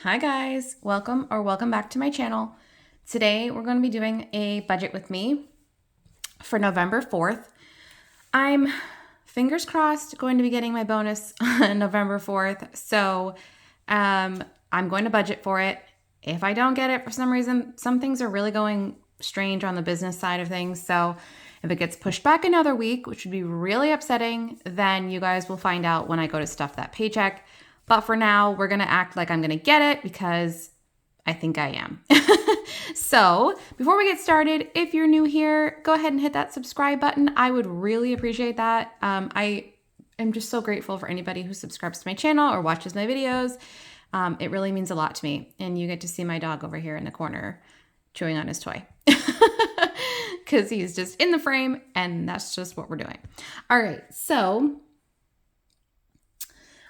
Hi guys, welcome back to my channel. Today we're going to be doing a budget with me for November 4th. I'm fingers crossed going to be getting my bonus on November 4th. So I'm going to budget for it. If I don't get it for some reason, some things are really going strange on the business side of things. So if it gets pushed back another week, which would be really upsetting, then you guys will find out when I go to stuff that paycheck. But for now, we're going to act like I'm going to get it because I think I am. So before we get started, if you're new here, go ahead and hit that subscribe button. I would really appreciate that. I am just so grateful for anybody who subscribes to my channel or watches my videos. It really means a lot to me. And you get to see my dog over here in the corner chewing on his toy because he's just in the frame and that's just what we're doing. All right. So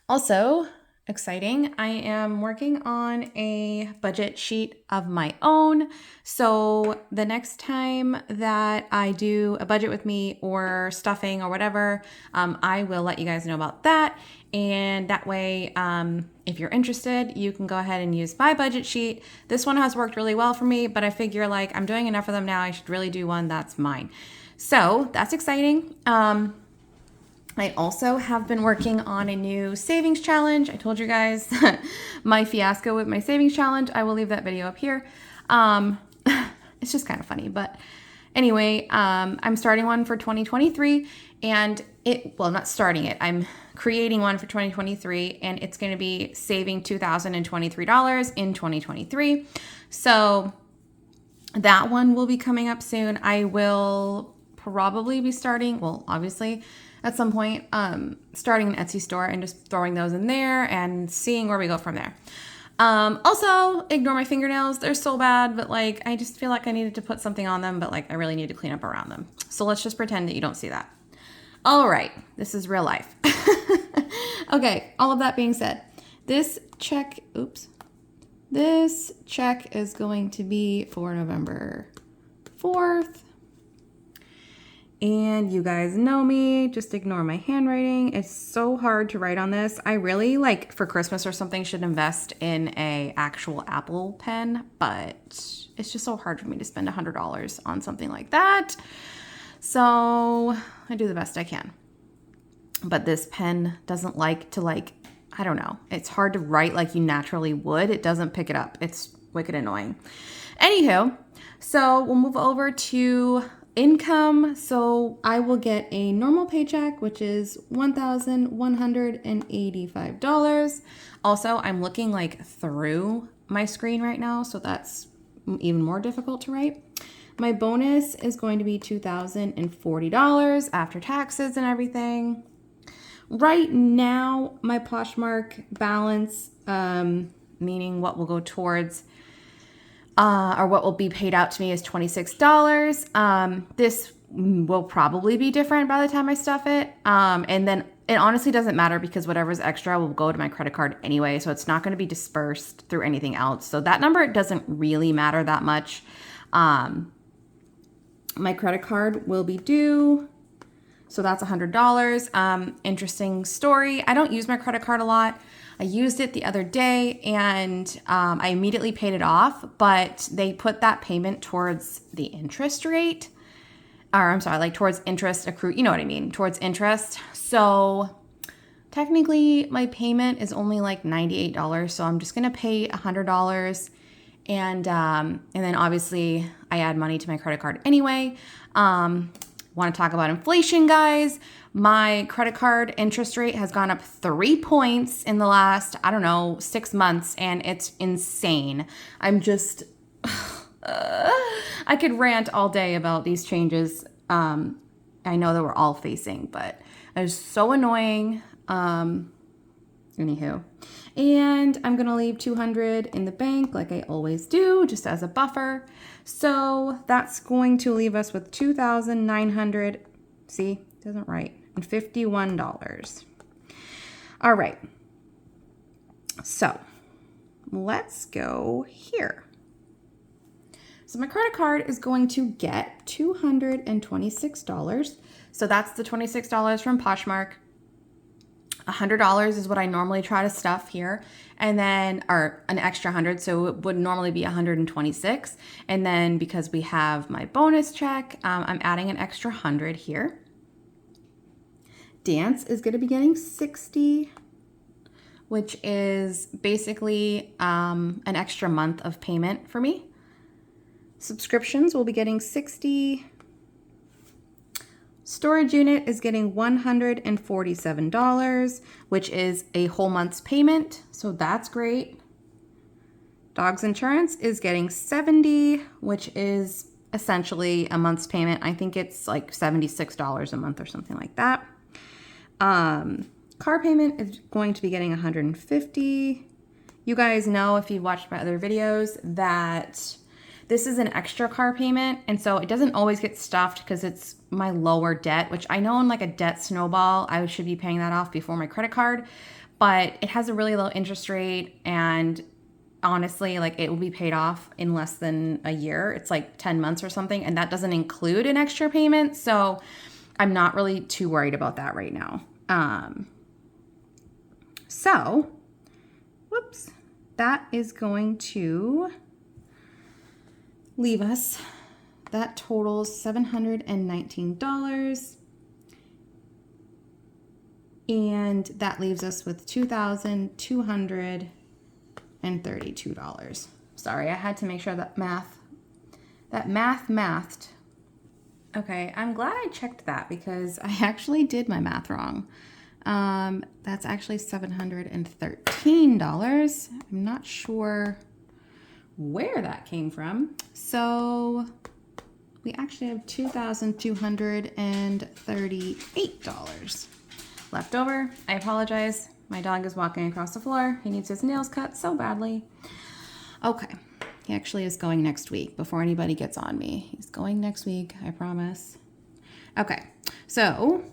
also, exciting. I am working on a budget sheet of my own. So the next time that I do a budget with me or stuffing or whatever, I will let you guys know about that. And that way, if you're interested, you can go ahead and use my budget sheet. This one has worked really well for me, but I figure like I'm doing enough of them now. I should really do one that's mine. So that's exciting. I also have been working on a new savings challenge. I told you guys my fiasco with my savings challenge. I will leave that video up here. It's just kind of funny, but anyway, I'm starting one for 2023 and not starting it. I'm creating one for 2023 and it's going to be saving $2,023 in 2023. So that one will be coming up soon. I will probably be starting, well, obviously at some point, starting an Etsy store and just throwing those in there and seeing where we go from there. Also, ignore my fingernails. They're so bad, but like, I just feel like I needed to put something on them, but like, I really need to clean up around them. So let's just pretend that you don't see that. All right, this is real life. Okay, all of that being said, this check is going to be for November 4th. And you guys know me, just ignore my handwriting. It's so hard to write on this. I really like for Christmas or something should invest in a actual Apple pen, but it's just so hard for me to spend $100 on something like that. So I do the best I can. But this pen doesn't like to I don't know. It's hard to write like you naturally would. It doesn't pick it up. It's wicked annoying. Anywho, so we'll move over to income. So I will get a normal paycheck, which is $1,185. Also, I'm looking like through my screen right now, so that's even more difficult to write. My bonus is going to be $2,040 after taxes and everything. Right now, my Poshmark balance, meaning what will go towards or what will be paid out to me is $26. This will probably be different by the time I stuff it. And then it honestly doesn't matter because whatever's extra will go to my credit card anyway. So it's not going to be dispersed through anything else. So that number doesn't really matter that much. My credit card will be due. So that's $100. Interesting story. I don't use my credit card a lot. I used it the other day and I immediately paid it off, but they put that payment towards the interest rate. Or I'm sorry, like towards interest accrued, you know what I mean, towards interest. So technically my payment is only like $98. So I'm just going to pay $100. And then obviously I add money to my credit card anyway. Want to talk about inflation, guys? My credit card interest rate has gone up 3 points in the last, 6 months, and it's insane. I'm just, I could rant all day about these changes. I know that we're all facing, but it's so annoying. Anywho, and I'm going to leave $200 in the bank like I always do, just as a buffer. So that's going to leave us with $2,900, see, it doesn't write, and $51. All right. So let's go here. So my credit card is going to get $226. So that's the $26 from Poshmark. $100 is what I normally try to stuff here, and then, or an extra 100, so it would normally be 126. And then because we have my bonus check, I'm adding an extra 100 here. Dance is going to be getting 60, which is basically an extra month of payment for me. Subscriptions will be getting 60. Storage unit is getting $147, which is a whole month's payment, so that's great. Dogs insurance is getting 70, which is essentially a month's payment. I think it's like $76 a month or something like that. Car payment is going to be getting 150. You guys know, if you watched my other videos, that this is an extra car payment, and so it doesn't always get stuffed because it's my lower debt, which I know in like a debt snowball, I should be paying that off before my credit card, but it has a really low interest rate, and honestly, like, it will be paid off in less than a year. It's like 10 months or something, and that doesn't include an extra payment, so I'm not really too worried about that right now. That is going to leave us, that totals $719, and that leaves us with $2,232. Sorry, I had to make sure that math mathed. Okay, I'm glad I checked that because I actually did my math wrong. That's actually $713. I'm not sure where that came from. So we actually have $2,238 left over. I apologize. My dog is walking across the floor. He needs his nails cut so badly. Okay. He actually is going next week before anybody gets on me. He's going next week, I promise. Okay. So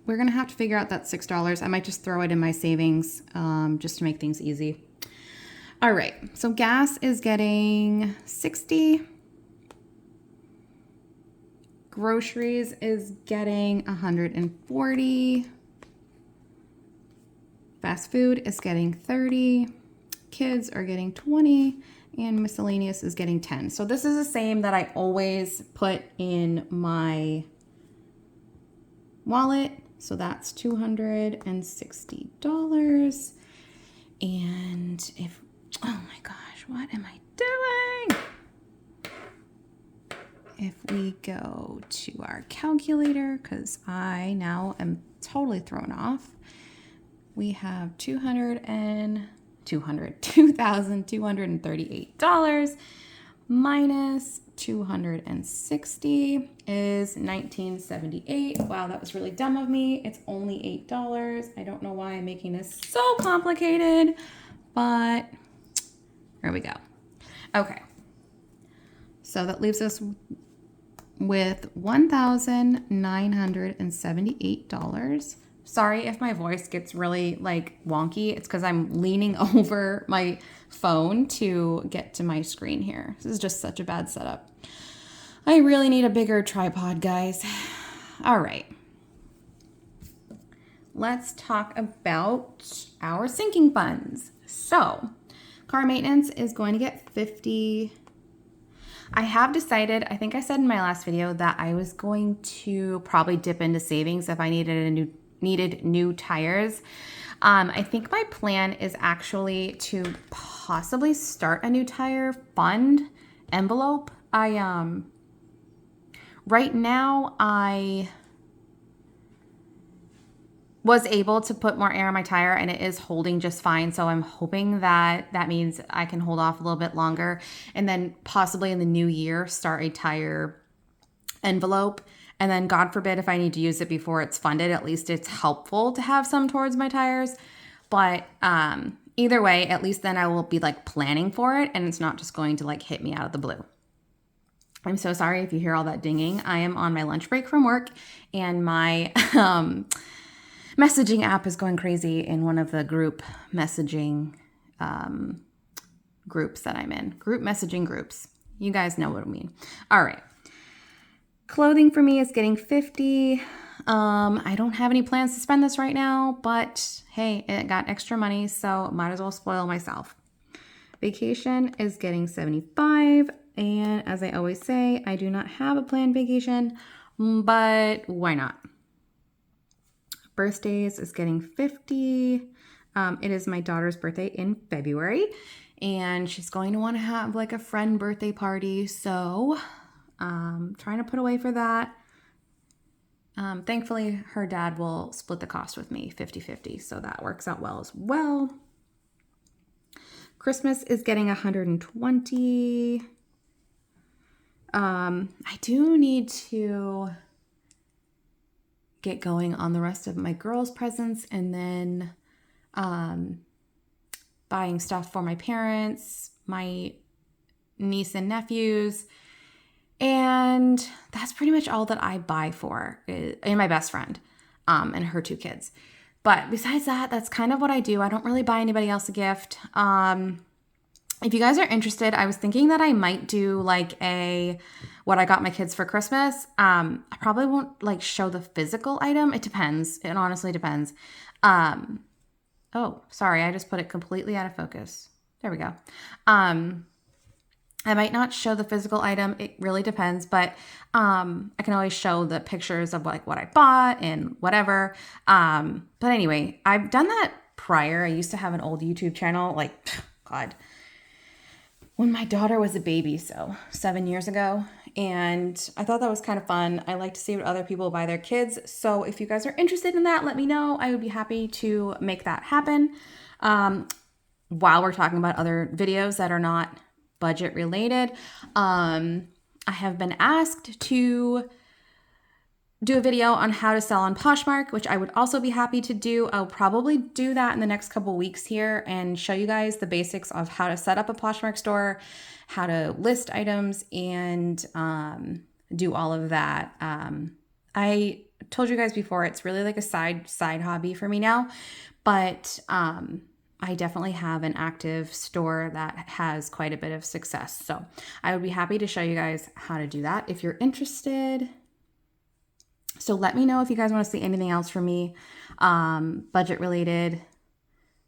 we're going to have to figure out that $6. I might just throw it in my savings just to make things easy. All right. So gas is getting 60. Groceries is getting 140. Fast food is getting 30. Kids are getting 20. And miscellaneous is getting 10. So this is the same that I always put in my wallet. So that's $260. And if, oh my gosh, what am I doing? If we go to our calculator, because I now am totally thrown off, we have $2,238 minus 260 is 1978. Wow, that was really dumb of me. It's only $8. I don't know why I'm making this so complicated, but here we go. Okay. So that leaves us with $1,978. Sorry if my voice gets really like wonky. It's because I'm leaning over my phone to get to my screen here. This is just such a bad setup. I really need a bigger tripod, guys. All right. Let's talk about our sinking funds. So, car maintenance is going to get 50. I have decided, I think I said in my last video, that I was going to probably dip into savings if I needed new tires. I think my plan is actually to possibly start a new tire fund envelope. Right now I was able to put more air on my tire and it is holding just fine. So I'm hoping that that means I can hold off a little bit longer and then possibly in the new year start a tire envelope. And then God forbid if I need to use it before it's funded, at least it's helpful to have some towards my tires. But either way, at least then I will be like planning for it and it's not just going to like hit me out of the blue. I'm so sorry if you hear all that dinging. I am on my lunch break from work and my messaging app is going crazy in one of the group messaging groups that I'm in. Group messaging groups. You guys know what I mean. All right. Clothing for me is getting 50. I don't have any plans to spend this right now, but hey, it got extra money, so might as well spoil myself. Vacation is getting 75, and as I always say, I do not have a planned vacation, but why not? Birthdays is getting 50. It is my daughter's birthday in February, and she's going to want to have like a friend birthday party, so trying to put away for that. Thankfully, her dad will split the cost with me 50-50, so that works out well as well. Christmas is getting 120. I do need to get going on the rest of my girls' presents, and then buying stuff for my parents, my niece and nephews, and that's pretty much all that I buy for, and my best friend and her 2 kids. But besides that, that's kind of what I do. I don't really buy anybody else a gift. If you guys are interested, I was thinking that I might do like what I got my kids for Christmas. I probably won't like show the physical item. It depends. It honestly depends. Oh, sorry. I just put it completely out of focus. There we go. I might not show the physical item. It really depends, but I can always show the pictures of like what I bought and whatever. But anyway, I've done that prior. I used to have an old YouTube channel, like, God, when my daughter was a baby, so 7 years ago. And I thought that was kind of fun. I like to see what other people buy their kids. So if you guys are interested in that, let me know. I would be happy to make that happen. While we're talking about other videos that are not budget related, I have been asked to do a video on how to sell on Poshmark, which I would also be happy to do. I'll probably do that in the next couple weeks here and show you guys the basics of how to set up a Poshmark store, how to list items, and do all of that. I told you guys before, it's really like a side hobby for me now, but I definitely have an active store that has quite a bit of success. So I would be happy to show you guys how to do that if you're interested. So let me know if you guys want to see anything else from me, budget related,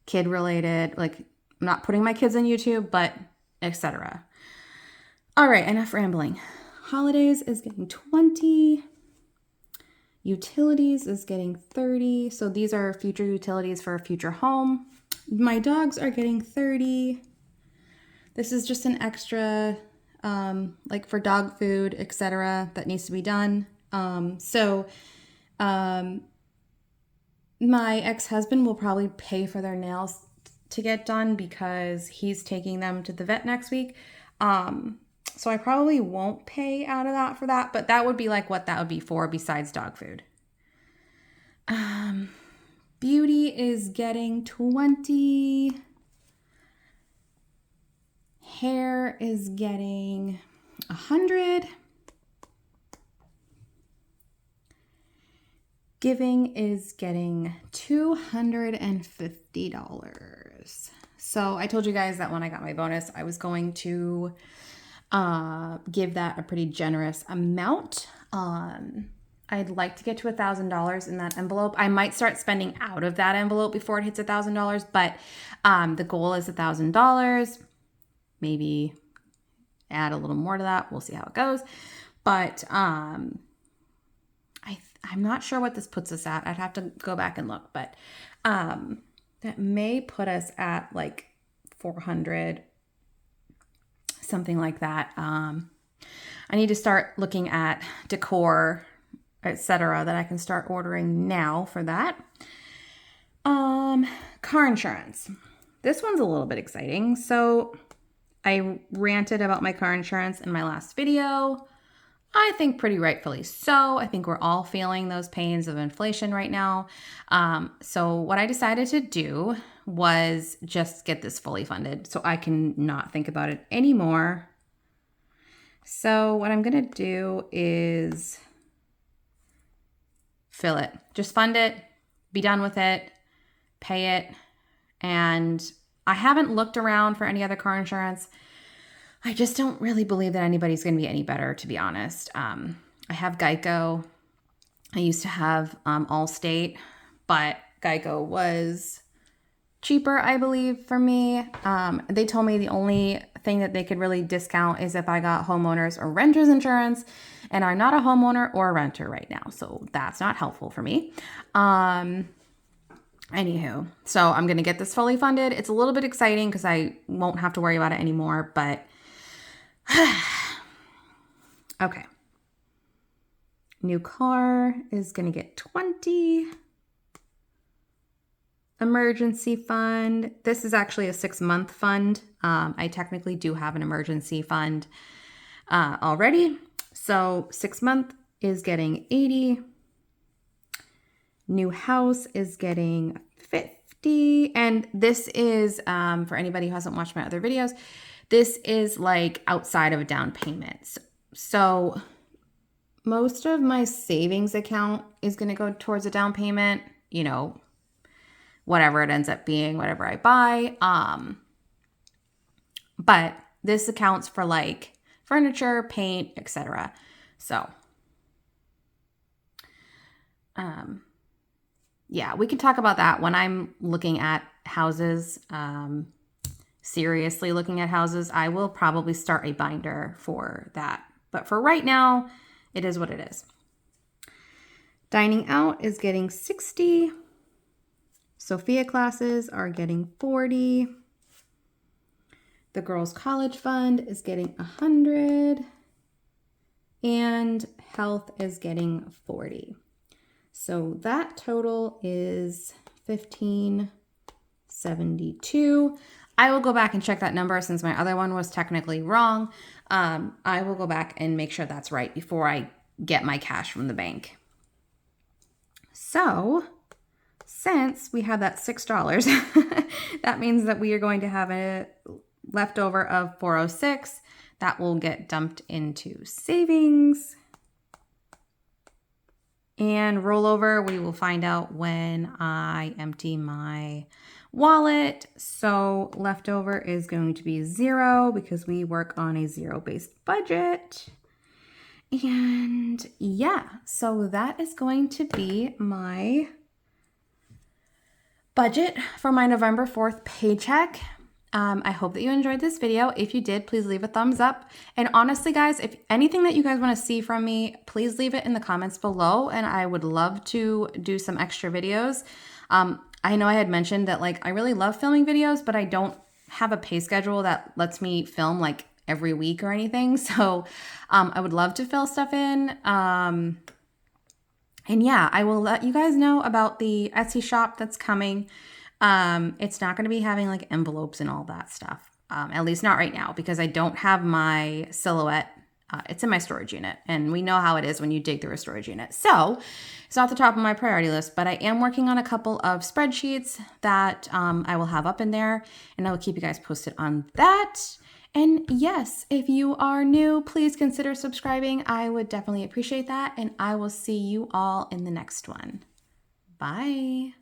kid related, like I'm not putting my kids on YouTube, but etc. All right, enough rambling. Holidays is getting 20. Utilities is getting 30. So these are future utilities for a future home. My dogs are getting 30. This is just an extra, like for dog food, etc. that needs to be done. My ex-husband will probably pay for their nails to get done because he's taking them to the vet next week. So I probably won't pay out of that for that, but that would be like what that would be for besides dog food. Beauty is getting 20. Hair is getting 100. Giving is getting $250. So I told you guys that when I got my bonus, I was going to give that a pretty generous amount. I'd like to get to $1,000 in that envelope. I might start spending out of that envelope before it hits $1,000, but the goal is $1,000. Maybe add a little more to that. We'll see how it goes. But I'm not sure what this puts us at. I'd have to go back and look, but that may put us at like 400, something like that. I need to start looking at decor, etc., that I can start ordering now for that. Car insurance. This one's a little bit exciting. So I ranted about my car insurance in my last video. I think pretty rightfully so. I think we're all feeling those pains of inflation right now. So what I decided to do was just get this fully funded so I can not think about it anymore. So what I'm going to do is fill it. Just fund it, be done with it, pay it. And I haven't looked around for any other car insurance. I just don't really believe that anybody's going to be any better, to be honest. I have Geico. I used to have Allstate, but Geico was cheaper, I believe, for me. They told me the only thing that they could really discount is if I got homeowners or renters insurance, and I'm not a homeowner or a renter right now, so that's not helpful for me. Anywho, so I'm going to get this fully funded. It's a little bit exciting because I won't have to worry about it anymore, but okay. New car is going to get 20. Emergency fund. This is actually a 6-month fund. I technically do have an emergency fund already. So 6 month is getting 80. New house is getting 50. And this is, for anybody who hasn't watched my other videos, this is like outside of a down payment. So most of my savings account is going to go towards a down payment, you know, whatever it ends up being, whatever I buy. But this accounts for like furniture, paint, etc. So, yeah, we can talk about that when I'm looking at houses, seriously looking at houses. I will probably start a binder for that. But for right now, it is what it is. Dining out is getting 60. Sophia classes are getting 40. The girls' college fund is getting 100. And health is getting 40. So that total is $1,572. I will go back and check that number since my other one was technically wrong. I will go back and make sure that's right before I get my cash from the bank. So since we have that $6, that means that we are going to have a leftover of $406. That will get dumped into savings. And rollover, we will find out when I empty my wallet. So leftover is going to be 0 because we work on a zero-based budget. And yeah, so that is going to be my budget for my November 4th paycheck. I hope that you enjoyed this video. If you did, please leave a thumbs up. And honestly, guys, if anything that you guys want to see from me, please leave it in the comments below. And I would love to do some extra videos. I know I had mentioned that like I really love filming videos, but I don't have a pay schedule that lets me film like every week or anything. So I would love to fill stuff in. And yeah, I will let you guys know about the Etsy shop that's coming. It's not going to be having like envelopes and all that stuff. At least not right now because I don't have my silhouette. It's in my storage unit and we know how it is when you dig through a storage unit. So it's not the top of my priority list, but I am working on a couple of spreadsheets that I will have up in there and I will keep you guys posted on that. And yes, if you are new, please consider subscribing. I would definitely appreciate that. And I will see you all in the next one. Bye.